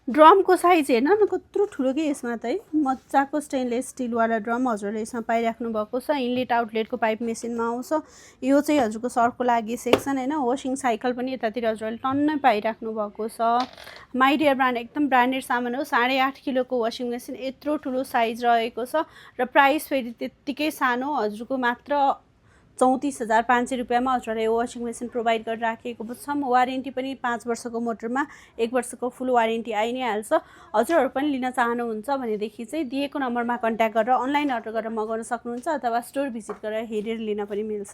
ड्रमको size हेर्न न कत्रो ठुलो के यसमा त है, मजाको स्टेनलेस स्टिलवाला ड्रम हजुरले यसमा पाइराख्नु भएको छ। इनलेट आउटलेटको पाइप मेसिनमा आउँछ। यो चाहिँ हजुरको सर्टको लागि सेक्सन होइन। वासिङ साइकल पनि यतातिर हजुरले टन्नै पाइराख्नु भएको छ। माई डियर ब्रान्ड एकदम ब्रान्डेड सामान हो। 8.5 किलोको वासिङ मेसिन यत्रो ठुलो साइज रहेको छ र प्राइस फेरि त्यत्तिकै सानो हजुरको मात्र 34,500 रुपियाँमा हजुरलाई यो वासिङ मेसिन प्रोभाइड गरेर राखेको छौँ। वारेन्टी पनि 5 वर्षको मोटरमा 1 वर्षको फुल वारेन्टी आइ नै हाल्छ। हजुरहरू पनि लिन चाहनुहुन्छ भनेदेखि चाहिँ दिएको नम्बरमा कन्ट्याक्ट गरेर अनलाइन अर्डर गरेर मगाउन सक्नुहुन्छ अथवा स्टोर भिजिट गरेर हेरेर लिन पनि मिल्छ।